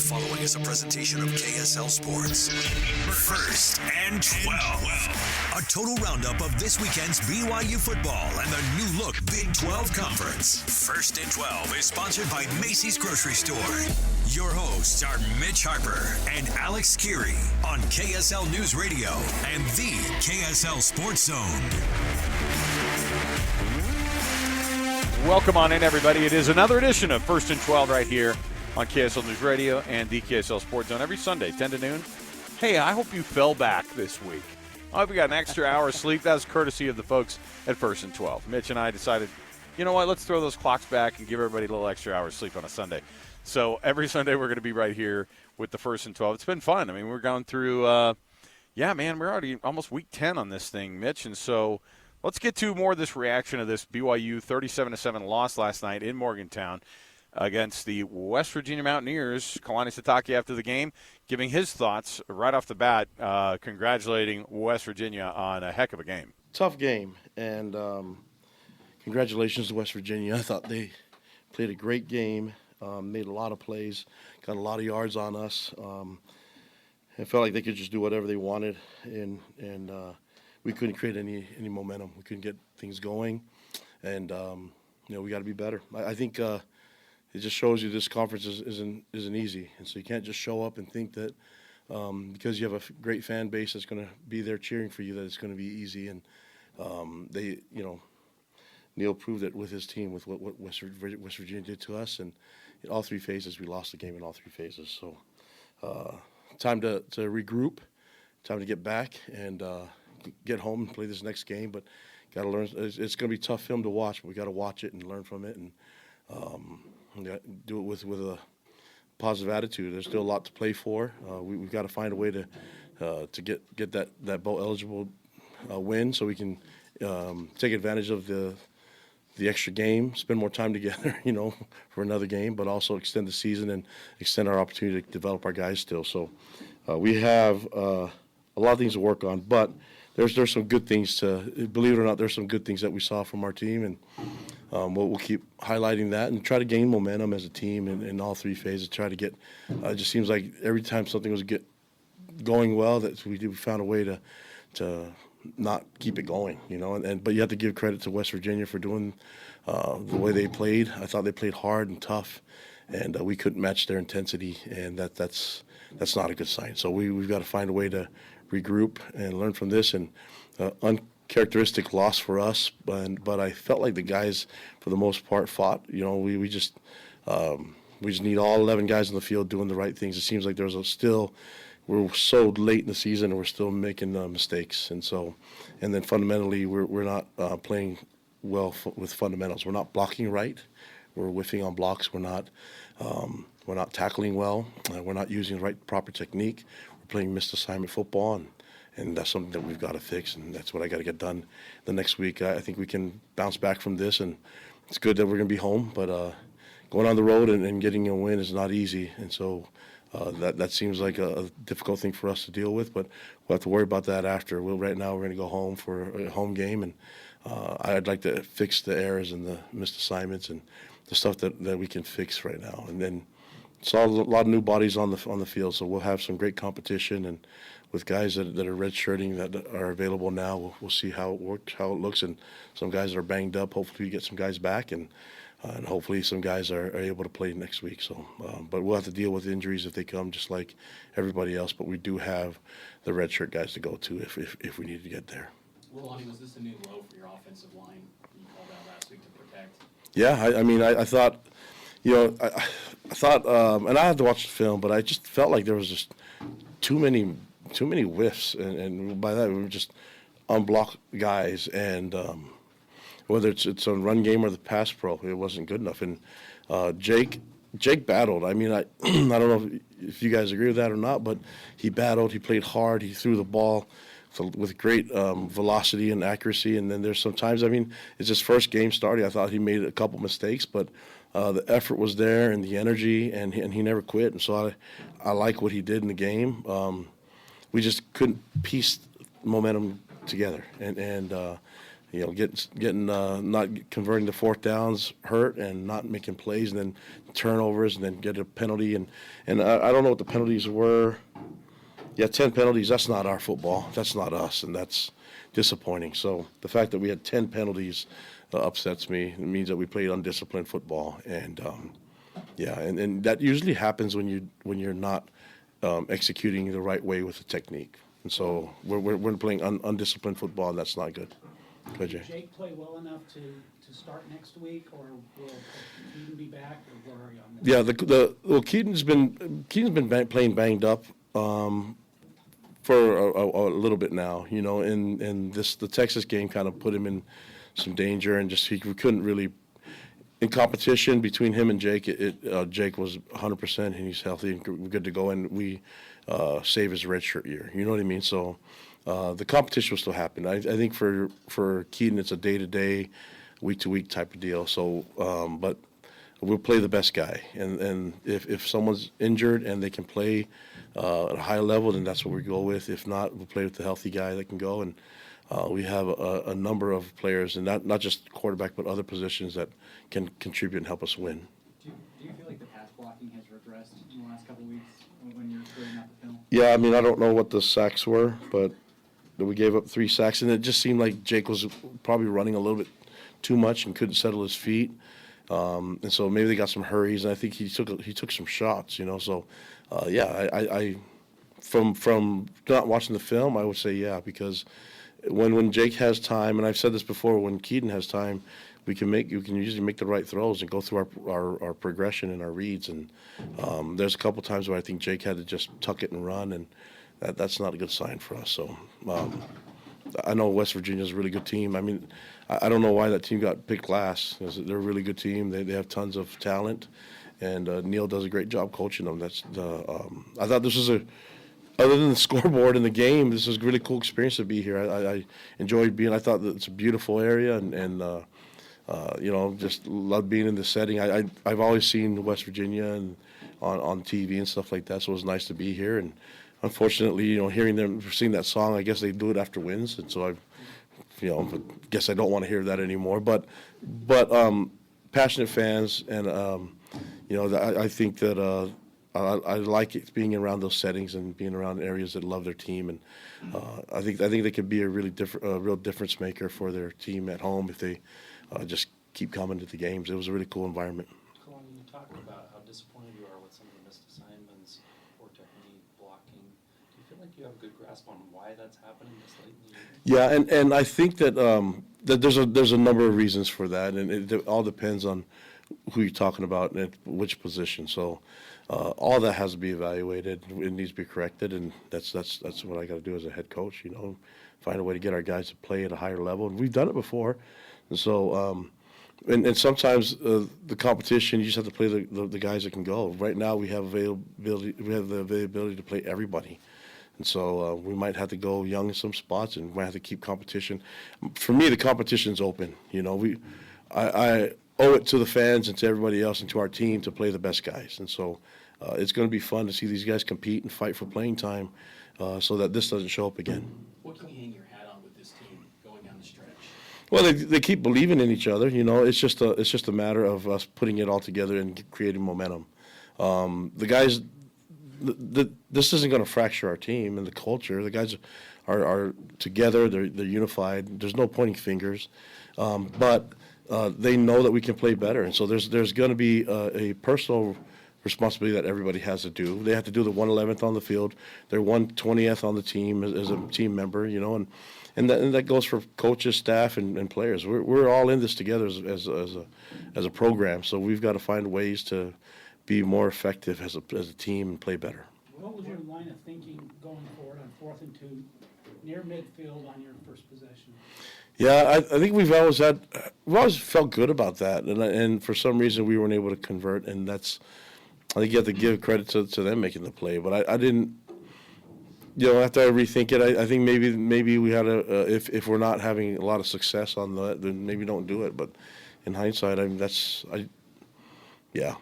The following is a presentation of KSL Sports. First and 12. A total roundup of this weekend's BYU football and the new look Big 12 Conference. First and 12 is sponsored by Macy's Grocery Store. Your hosts are Mitch Harper and Alex Kirry on KSL News Radio and the KSL Sports Zone. Welcome on in, everybody. It is another edition of First and 12 right here on KSL News Radio and the KSL Sports Zone every Sunday, 10 to noon. Hey, I hope you fell back this week. I hope you got an extra hour of sleep. That was courtesy of the folks at First and 12. Mitch and I decided, you know what, let's throw those clocks back and give everybody a little extra hour of sleep on a Sunday. So every Sunday we're going to be right here with the First and 12. It's been fun. I mean, we're going through, we're already almost week 10 on this thing, Mitch, and so let's get to more of this reaction of this BYU 37-7 loss last night in Morgantown against the West Virginia Mountaineers. Kalani Sitake after the game giving his thoughts right off the bat, congratulating West Virginia on a heck of a game. Tough game, and congratulations to West Virginia. I thought they played a great game, made a lot of plays, got a lot of yards on us. It felt like they could just do whatever they wanted, and we couldn't create any momentum. We couldn't get things going, and we got to be better. I think it just shows you this conference isn't easy, and so you can't just show up and think that because you have a great fan base that's going to be there cheering for you that it's going to be easy. And Neil proved it with his team, with what West Virginia did to us, and in all three phases we lost the game in all three phases. So time to regroup, time to get back and get home and play this next game. But got to learn. It's going to be a tough film to watch, but we got to watch it and learn from it and do it with a positive attitude. There's still a lot to play for. We've got to find a way to get that bowl eligible win, so we can take advantage of the extra game, spend more time together, for another game, but also extend the season and extend our opportunity to develop our guys still. So we have a lot of things to work on, but there's some good things believe it or not, there's some good things that we saw from our team, and we'll keep highlighting that and try to gain momentum as a team in all three phases. Try to get. It just seems like every time something was going well, that we found a way to not keep it going. But you have to give credit to West Virginia for doing the way they played. I thought they played hard and tough, and we couldn't match their intensity, and that's not a good sign. So we've got to find a way to regroup and learn from this. And uncharacteristic loss for us, but I felt like the guys, for the most part, fought. We just need all 11 guys in the field doing the right things. It seems like we're so late in the season and we're still making mistakes, and then fundamentally we're not playing well with fundamentals. We're not blocking right. We're whiffing on blocks. We're not tackling well. We're not using the right proper technique. Playing missed assignment football, and that's something that we've got to fix, and that's what I got to get done the next week. I think we can bounce back from this, and it's good that we're going to be home, but going on the road and getting a win is not easy, and so that seems like a difficult thing for us to deal with, but we'll have to worry about that after. Right now we're going to go home for a home game, and I'd like to fix the errors and the missed assignments and the stuff that we can fix right now, and then saw a lot of new bodies on the field, so we'll have some great competition, and with guys that are redshirting that are available now, we'll see how it works, how it looks, and some guys that are banged up. Hopefully, we get some guys back, and hopefully some guys are able to play next week. So, but we'll have to deal with injuries if they come, just like everybody else. But we do have the redshirt guys to go to if we need to get there. Lonnie, was this a new low for your offensive line you called out last week to protect? Yeah, I thought. I thought, and I had to watch the film, but I just felt like there was just too many whiffs, and by that we were just unblocked guys, and whether it's on run game or the pass pro, it wasn't good enough. And Jake battled. I don't know if you guys agree with that or not, but he battled. He played hard. He threw the ball with great velocity and accuracy. And then there's sometimes, it's his first game starting. I thought he made a couple mistakes, but the effort was there and the energy, and he never quit. And so I like what he did in the game. We just couldn't piece momentum together, and getting not converting the fourth downs hurt and not making plays and then turnovers and then get a penalty and I don't know what the penalties were. Yeah, 10 penalties. That's not our football. That's not us, and that's disappointing. So the fact that we had 10 penalties upsets me. It means that we played undisciplined football, and and that usually happens when you're not executing the right way with the technique. And so we're playing undisciplined football, and that's not good. Go ahead, Jay. Did Jake play well enough to start next week, or will Keaton be back, or where are you on this? Yeah, Keaton's been playing banged up for a little bit now, and the Texas game kind of put him in some danger, and we couldn't really. In competition between him and Jake, Jake was 100% and he's healthy and good to go, and we save his redshirt year. You know what I mean? So the competition will still happen. I think for Keaton, it's a day-to-day, week-to-week type of deal. So, but we'll play the best guy, and if someone's injured and they can play at a high level, then that's what we go with. If not, we'll play with the healthy guy that can go. And we have a number of players, and not just quarterback, but other positions that can contribute and help us win. Do you feel like the pass blocking has regressed in the last couple of weeks when you're clearing out the film? Yeah, I mean, I don't know what the sacks were, but we gave up 3 sacks, and it just seemed like Jake was probably running a little bit too much and couldn't settle his feet. And so maybe they got some hurries, and I think he took some shots, So, I from not watching the film, I would say yeah, because when Jake has time, and I've said this before, when Keaton has time, you can usually make the right throws and go through our progression and our reads. And there's a couple times where I think Jake had to just tuck it and run, and that's not a good sign for us. So I know West Virginia's a really good team. I mean, I don't know why that team got picked last. They're a really good team. They have tons of talent, and Neil does a great job coaching them. I thought this was other than the scoreboard and the game, this was a really cool experience to be here. I enjoyed being. I thought that it's a beautiful area, and just loved being in the setting. I've always seen West Virginia and on TV and stuff like that, so it was nice to be here. And unfortunately, hearing them sing that song, I guess they do it after wins, and so I guess I don't want to hear that anymore. But passionate fans, and I think that. I like it being around those settings and being around areas that love their team, and I think they could be a real difference maker for their team at home if they just keep coming to the games. It was a really cool environment. Kalani, you talked about how disappointed you are with some of the missed assignments, poor technique, blocking. Do you feel like you have a good grasp on why that's happening this late in the year? Yeah, and I think that there's a number of reasons for that, and it all depends on who you're talking about and at which position. So. All that has to be evaluated. It needs to be corrected, and that's what I got to do as a head coach. Find a way to get our guys to play at a higher level, and we've done it before. And so, and sometimes the competition, you just have to play the guys that can go. Right now, we have availability. We have the availability to play everybody, and so we might have to go young in some spots, and we might have to keep competition. For me, the competition's open. I owe it to the fans and to everybody else and to our team to play the best guys. And so it's going to be fun to see these guys compete and fight for playing time so that this doesn't show up again. What can you hang your hat on with this team going down the stretch? Well, they keep believing in each other. It's just a matter of us putting it all together and creating momentum. The guys, this isn't going to fracture our team and the culture. The guys are together. They're unified. There's no pointing fingers, but they know that we can play better, and so there's going to be a personal responsibility that everybody has to do. They have to do the 111th on the field. They're 120th on the team as a team member, and that goes for coaches, staff, and players. We're all in this together as a program, so we've got to find ways to be more effective as a team and play better. What was your line of thinking going forward on 4th and 2, near midfield on your first possession? Yeah, I think we've always felt good about that, and for some reason we weren't able to convert, and I think you have to give credit to them making the play. But I didn't, after I rethink it, I think maybe we had if we're not having a lot of success on that, then maybe don't do it. But in hindsight, yeah.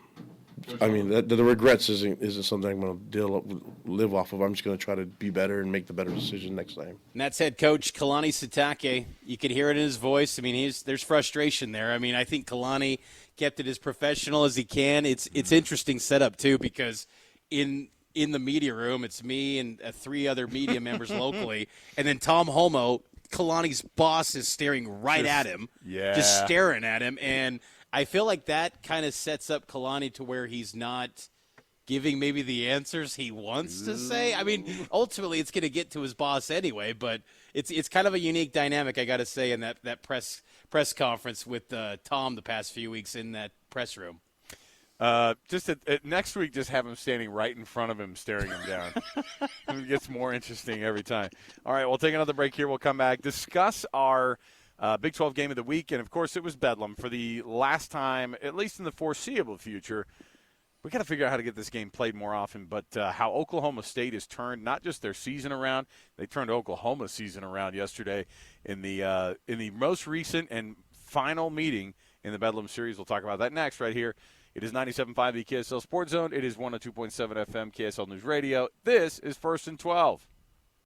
I mean, the regrets isn't something I'm going to live off of. I'm just going to try to be better and make the better decision next time. And that's head coach Kalani Sitake. You could hear it in his voice. I mean, there's frustration there. I mean, I think Kalani kept it as professional as he can. It's interesting setup too, because in the media room, it's me and 3 other media members locally, and then Tom Homo, Kalani's boss, is staring right at him, just staring at him, and I feel like that kind of sets up Kalani to where he's not giving maybe the answers he wants to say. I mean, ultimately it's going to get to his boss anyway, but it's kind of a unique dynamic, I got to say, in that press conference with Tom the past few weeks in that press room. Next week, just have him standing right in front of him, staring him down. It gets more interesting every time. All right, we'll take another break here. We'll come back, discuss our Big 12 game of the week, and of course it was Bedlam for the last time, at least in the foreseeable future. We got to figure out how to get this game played more often, but how Oklahoma State has turned not just their season around, they turned Oklahoma's season around yesterday in the most recent and final meeting in the Bedlam series. We'll talk about that next right here. It is 97.5 the KSL Sports Zone. It is 102.7 FM KSL News Radio. This is First and 12.